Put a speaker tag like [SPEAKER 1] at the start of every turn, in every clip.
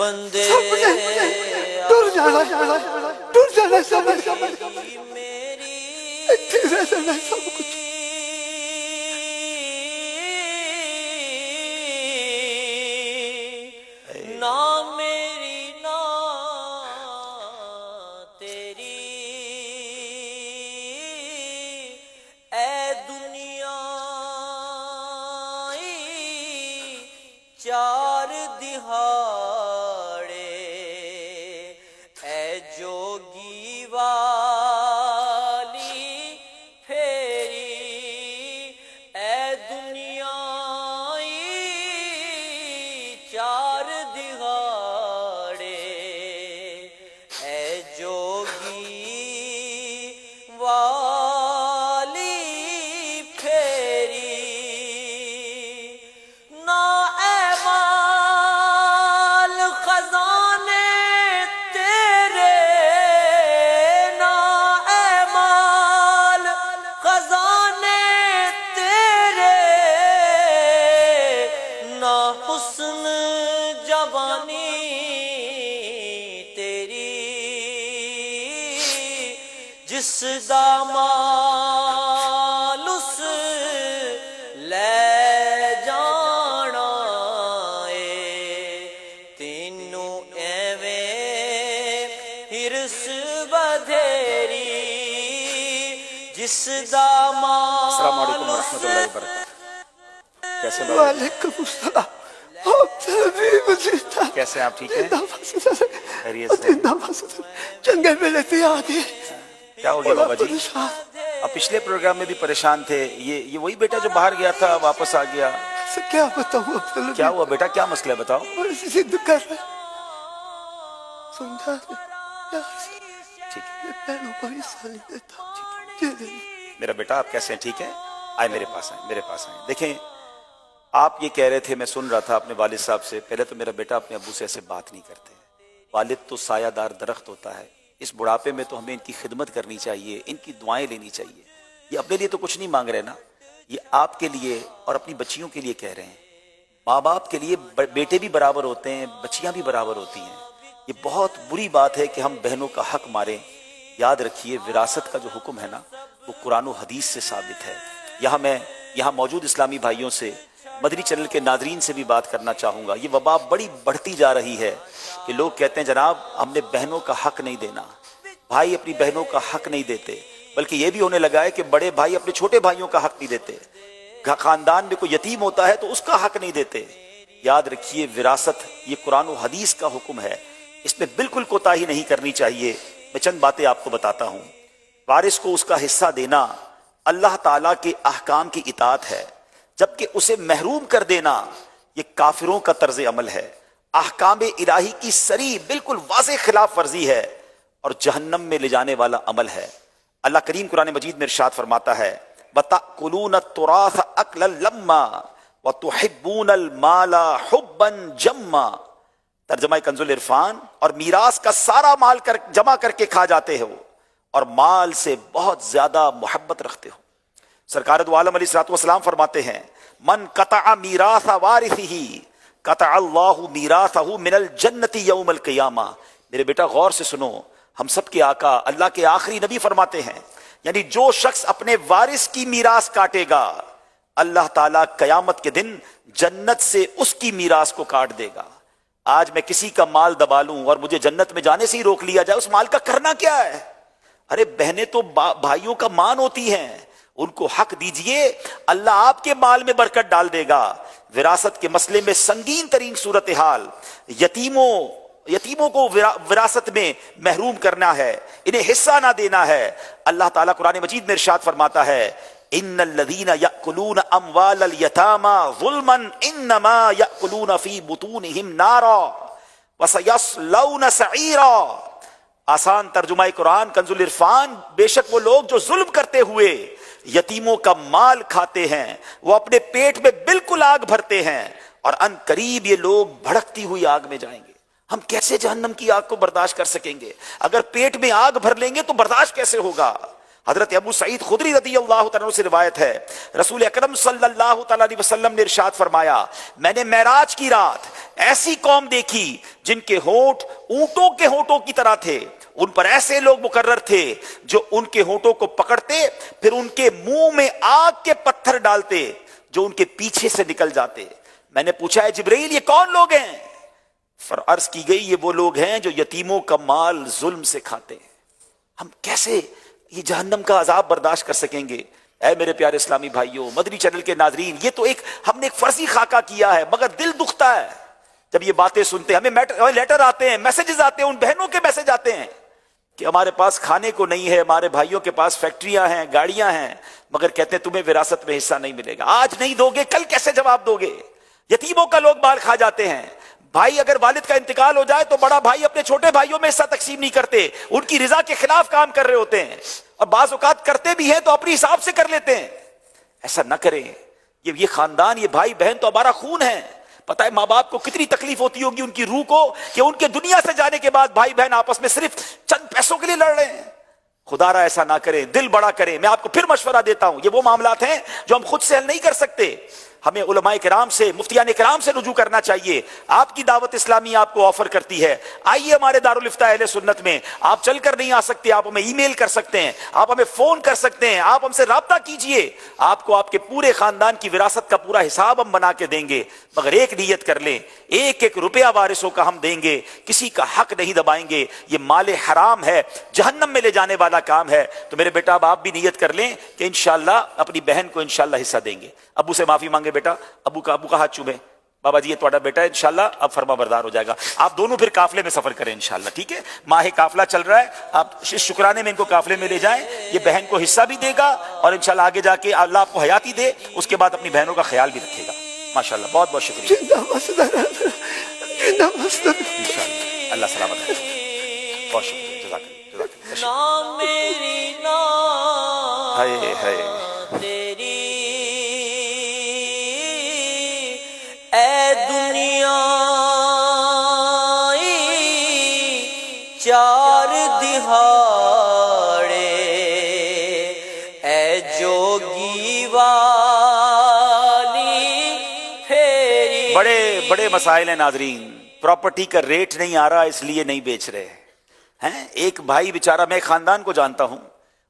[SPEAKER 1] بندے
[SPEAKER 2] ٹر جانا سمجھ
[SPEAKER 1] میری
[SPEAKER 2] اتنے رہ جانا سب کچھ
[SPEAKER 1] نہ میری نہ تیری اے دنیا چار دہاڑے اے جوگی والی پھیری اے دنیا چار دہاڑے اے جوگی والی پھیری نہ اے مال خزانے تیرے نہ اے مال خزانے تیرے نہ حسن جوانی تیری جس دا مال اس لے جانا اے تینوں ایویں ہرس بدھیری جس دا مال
[SPEAKER 3] السلام علیکم ورحمۃ اللہ وبرکاتہ. کیسے بابا؟
[SPEAKER 2] وعلیکم السلام
[SPEAKER 3] کیسے ہیں آپ؟ ٹھیک ہیں؟ خیریت سے؟
[SPEAKER 2] چنگے ملے تھے آگے
[SPEAKER 3] کیا ہو گیا بابا جی؟ آپ پچھلے پروگرام میں بھی پریشان تھے. یہ وہی بیٹا جو باہر گیا تھا واپس آ گیا؟
[SPEAKER 2] کیا بتاؤں عبداللہ؟
[SPEAKER 3] کیا ہوا بیٹا؟ کیا مسئلہ ہے بتاؤ.
[SPEAKER 2] بڑی سی ضد کر رہے سمجھا دے
[SPEAKER 3] ٹھیک ہے
[SPEAKER 2] میں بہنوں کو حصہ نہیں دیتا. جی
[SPEAKER 3] میرا بیٹا، آپ کیسے ہیں؟ ٹھیک ہیں؟ آئے میرے پاس آئیں، میرے پاس آئیں. دیکھیں، آپ یہ کہہ رہے تھے، میں سن رہا تھا اپنے والد صاحب سے. پہلے تو میرا بیٹا اپنے ابو سے ایسے بات نہیں کرتے. والد تو سایہ دار درخت ہوتا ہے. اس بڑھاپے میں تو ہمیں ان کی خدمت کرنی چاہیے، ان کی دعائیں لینی چاہیے. یہ اپنے لیے تو کچھ نہیں مانگ رہے نا، یہ آپ کے لیے اور اپنی بچیوں کے لیے کہہ رہے ہیں. ماں باپ کے لیے بیٹے بھی برابر ہوتے ہیں، بچیاں بھی برابر ہوتی ہیں. یہ بہت بری بات ہے کہ ہم بہنوں کا حق ماریں. یاد رکھیے، وراثت کا جو حکم ہے نا، وہ قرآن و حدیث سے ثابت ہے. میں یہاں موجود اسلامی بھائیوں سے، مدنی چینل کے ناظرین سے بھی بات کرنا چاہوں گا. یہ وبا بڑی بڑھتی جا رہی ہے کہ لوگ کہتے ہیں جناب ہم نے بہنوں کا حق نہیں دینا، بھائی اپنی بہنوں کا حق نہیں دیتے. بلکہ یہ بھی ہونے لگا ہے کہ بڑے بھائی اپنے چھوٹے بھائیوں کا حق نہیں دیتے. خاندان میں کوئی یتیم ہوتا ہے تو اس کا حق نہیں دیتے. یاد رکھیے، وراثت یہ قرآن و حدیث کا حکم ہے، اس میں بالکل کوتاہی نہیں کرنی چاہیے. میں چند باتیں آپ کو بتاتا ہوں. وارث کو اس کا حصہ دینا اللہ تعالیٰ کے احکام کی اطاعت ہے، جبکہ اسے محروم کر دینا یہ کافروں کا طرز عمل ہے، احکام الہی کی صریح بالکل واضح خلاف ورزی ہے اور جہنم میں لے جانے والا عمل ہے. اللہ کریم قرآن مجید میں ارشاد فرماتا ہے وَتَأْكُلُونَ التُّرَاثَ أَكْلًا لَمًّا وَتُحِبُّونَ الْمَالَ حُبًّا جَمًّا. ترجمہ کنز العرفان، اور میراث کا سارا مال جمع کر کے کھا جاتے ہو اور مال سے بہت زیادہ محبت رکھتے ہو. سرکار دو عالم علیہ الصلوۃ والسلام فرماتے ہیں من قطع میراث وارثہ قطع اللہ میراثہ من الجنۃ یوم القیامہ. میرے بیٹا غور سے سنو، ہم سب کے آقا اللہ کے آخری نبی فرماتے ہیں یعنی جو شخص اپنے وارث کی میراث کاٹے گا، اللہ تعالیٰ قیامت کے دن جنت سے اس کی میراث کو کاٹ دے گا. آج میں کسی کا مال دبا لوں اور مجھے جنت میں جانے سے ہی روک لیا جائے، اس مال کا کرنا کیا ہے؟ ارے بہنیں تو بھائیوں کا مان ہوتی ہیں، ان کو حق دیجئے، اللہ آپ کے مال میں برکت ڈال دے گا. وراثت کے مسئلے میں سنگین ترین صورتحال یتیموں کو وراثت میں محروم کرنا ہے، انہیں حصہ نہ دینا ہے. اللہ تعالیٰ قرآن مجید میں ارشاد فرماتا ہے ان الذین یأکلون اموال الیتامی ظلما انما یأکلون فی بطونہم نارا وسیصلون سعیرا. آسان ترجمہ قرآن کنز العرفان، بے شک وہ لوگ جو ظلم کرتے ہوئے یتیموں کا مال کھاتے ہیں وہ اپنے پیٹ میں بالکل آگ بھرتے ہیں اور ان قریب یہ لوگ بھڑکتی ہوئی آگ میں جائیں گے. ہم کیسے جہنم کی آگ کو برداشت کر سکیں گے؟ اگر پیٹ میں آگ بھر لیں گے تو برداشت کیسے ہوگا؟ حضرت ابو سعید خدری رضی اللہ تعالیٰ عنہ سے روایت ہے، رسول اکرم صلی اللہ تعالیٰ علیہ وسلم نے ارشاد فرمایا میں نے معراج کی رات ایسی قوم دیکھی جن کے ہونٹ اونٹوں کے ہونٹوں کی طرح تھے، ان پر ایسے لوگ مقرر تھے جو ان کے ہونٹوں کو پکڑتے پھر ان کے منہ میں آگ کے پتھر ڈالتے جو ان کے پیچھے سے نکل جاتے۔ میں نے پوچھا ہے جبرائیل یہ کون لوگ ہیں؟ عرض کی گئی یہ وہ لوگ ہیں جو یتیموں کا مال ظلم سے کھاتے ہیں۔ ہم کیسے یہ جہنم کا عذاب برداشت کر سکیں گے؟ اے میرے پیارے اسلامی بھائیوں، مدنی چینل کے ناظرین، یہ تو ہم نے ایک فرضی خاکہ کیا ہے، مگر دل دکھتا ہے جب یہ باتیں سنتے ہیں۔ ہمیں لیٹر آتے ہیں، میسیجز آتے ہیں، ان بہنوں کے میسج آتے ہیں کہ ہمارے پاس کھانے کو نہیں ہے، ہمارے بھائیوں کے پاس فیکٹریاں ہیں، گاڑیاں ہیں، مگر کہتے ہیں تمہیں وراثت میں حصہ نہیں ملے گا۔ آج نہیں دو گے کل کیسے جواب دو گے؟ یتیموں کا لوگ بال کھا جاتے ہیں۔ بھائی اگر والد کا انتقال ہو جائے تو بڑا بھائی اپنے چھوٹے بھائیوں میں حصہ تقسیم نہیں کرتے، ان کی رضا کے خلاف کام کر رہے ہوتے ہیں، اور بعض اوقات کرتے بھی ہیں تو اپنی حساب سے کر لیتے ہیں۔ ایسا نہ کریں، یہ خاندان، یہ بھائی بہن تو ہمارا خون ہے۔ پتہ ہے ماں باپ کو کتنی تکلیف ہوتی ہوگی ان کی روح کو کہ ان کے دنیا سے جانے کے بعد بھائی بہن آپس میں صرف چند پیسوں کے لیے لڑ رہے ہیں۔ خدا را ایسا نہ کریں، دل بڑا کریں۔ میں آپ کو پھر مشورہ دیتا ہوں، یہ وہ معاملات ہیں جو ہم خود سے حل نہیں کر سکتے، ہمیں علماء کرام سے، مفتیان کرام سے رجوع کرنا چاہیے۔ آپ کی دعوت اسلامی آپ کو آفر کرتی ہے، آئیے ہمارے دارالفتہ اہل سنت میں۔ آپ چل کر نہیں آ سکتے، آپ ہمیں ای میل کر سکتے ہیں، آپ ہمیں فون کر سکتے ہیں، آپ ہم سے رابطہ کیجئے۔ آپ کو آپ کے پورے خاندان کی وراثت کا پورا حساب ہم بنا کے دیں گے، مگر ایک نیت کر لیں، ایک ایک روپیہ وارثوں کا ہم دیں گے، کسی کا حق نہیں دبائیں گے۔ یہ مال حرام ہے، جہنم میں لے جانے والا کام ہے۔ تو میرے بیٹا اب آپ بھی نیت کر لیں کہ انشاءاللہ اپنی بہن کو انشاءاللہ حصہ دیں گے۔ ابو سے معافی مانگے بیٹا، ابو کا ہاتھ چومے، بابا جی یہ تھوڑا بیٹا ہے، انشاءاللہ اب فرما بردار ہو جائے گا۔ آپ دونوں پھر قافلے میں سفر کریں انشاءاللہ، ٹھیک ہے؟ ماہ قافلہ چل رہا ہے، آپ شکرانے میں ان کو قافلے میں لے جائیں، یہ بہن کو حصہ بھی دے گا اور انشاءاللہ آگے جا کے اللہ آپ کو حیاتی دے، اس کے بعد اپنی بہنوں کا خیال بھی رکھے گا۔ ماشاءاللہ، بہت بہت شکریہ۔ انشاءاللہ اللہ سلامت رکھے، بہت شکریہ، جزاک اللہ۔
[SPEAKER 1] نام میری نام
[SPEAKER 3] ہائے ہائے،
[SPEAKER 1] تیری اے دنیا چار دہاڑے اے جوگی والی پھیری۔
[SPEAKER 3] بڑے بڑے مسائل ہیں ناظرین، پراپرٹی کا ریٹ نہیں آ رہا اس لیے نہیں بیچ رہے ہیں۔ ایک بھائی بیچارہ، میں خاندان کو جانتا ہوں،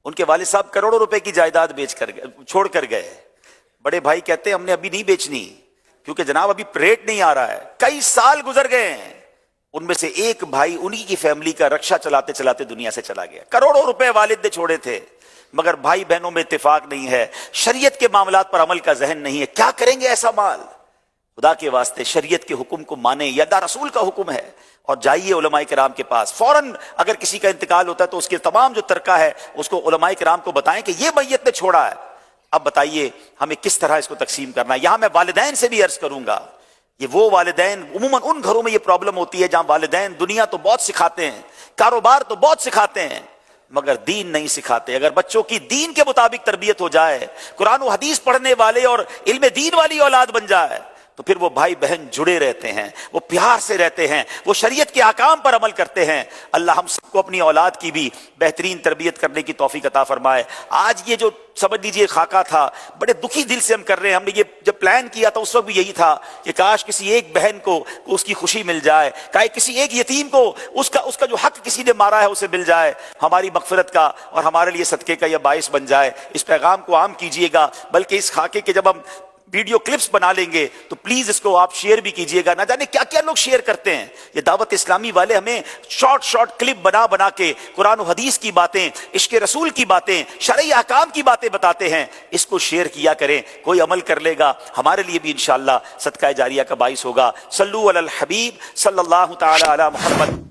[SPEAKER 3] ان کے والد صاحب کروڑوں روپے کی جائیداد بیچ کر چھوڑ کر گئے۔ بڑے بھائی کہتے ہیں ہم نے ابھی نہیں بیچنی کیونکہ جناب ابھی ریٹ نہیں آ رہا ہے۔ کئی سال گزر گئے ہیں، ان میں سے ایک بھائی انہی کی فیملی کا رکشہ چلاتے چلاتے دنیا سے چلا گیا۔ کروڑوں روپے والد نے چھوڑے تھے، مگر بھائی بہنوں میں اتفاق نہیں ہے، شریعت کے معاملات پر عمل کا ذہن نہیں ہے۔ کیا کریں گے ایسا مال؟ خدا کے واسطے شریعت کے حکم کو مانیں، یہ اللہ رسول کا حکم ہے، اور جائیے علماء کرام کے پاس۔ فوراً اگر کسی کا انتقال ہوتا ہے تو اس کے تمام جو ترکہ ہے اس کو علماء کرام کو بتائیں کہ یہ میت نے چھوڑا ہے، اب بتائیے ہمیں کس طرح اس کو تقسیم کرنا ہے۔ یہاں میں والدین سے بھی عرض کروں گا، یہ وہ والدین، عموماً ان گھروں میں یہ پرابلم ہوتی ہے جہاں والدین دنیا تو بہت سکھاتے ہیں، کاروبار تو بہت سکھاتے ہیں، مگر دین نہیں سکھاتے۔ اگر بچوں کی دین کے مطابق تربیت ہو جائے، قرآن و حدیث پڑھنے والے اور علم دین والی اولاد بن جائے، تو پھر وہ بھائی بہن جڑے رہتے ہیں، وہ پیار سے رہتے ہیں، وہ شریعت کے احکام پر عمل کرتے ہیں۔ اللہ ہم سب کو اپنی اولاد کی بھی بہترین تربیت کرنے کی توفیق عطا فرمائے۔ آج یہ جو سمجھ لیجیے خاکہ تھا، بڑے دکھی دل سے ہم کر رہے ہیں۔ ہم نے یہ جب پلان کیا تھا اس وقت بھی یہی تھا کہ کاش کسی ایک بہن کو اس کی خوشی مل جائے، کسی ایک یتیم کو اس کا جو حق کسی نے مارا ہے اسے مل جائے، ہماری مغفرت کا اور ہمارے لیے صدقے کا یہ باعث بن جائے۔ اس پیغام کو عام کیجیے گا، بلکہ اس خاکے کے جب ہم ویڈیو کلپس بنا لیں گے تو پلیز اس کو آپ شیئر بھی کیجئے گا۔ نہ جانے کیا کیا لوگ شیئر کرتے ہیں۔ یہ دعوت اسلامی والے ہمیں شارٹ کلپ بنا کے قرآن و حدیث کی باتیں، عشق رسول کی باتیں، شرعی احکام کی باتیں بتاتے ہیں، اس کو شیئر کیا کریں، کوئی عمل کر لے گا ہمارے لیے بھی انشاءاللہ صدقہ جاریہ کا باعث ہوگا۔ صلو علی الحبیب صلی اللہ تعالی علی محمد۔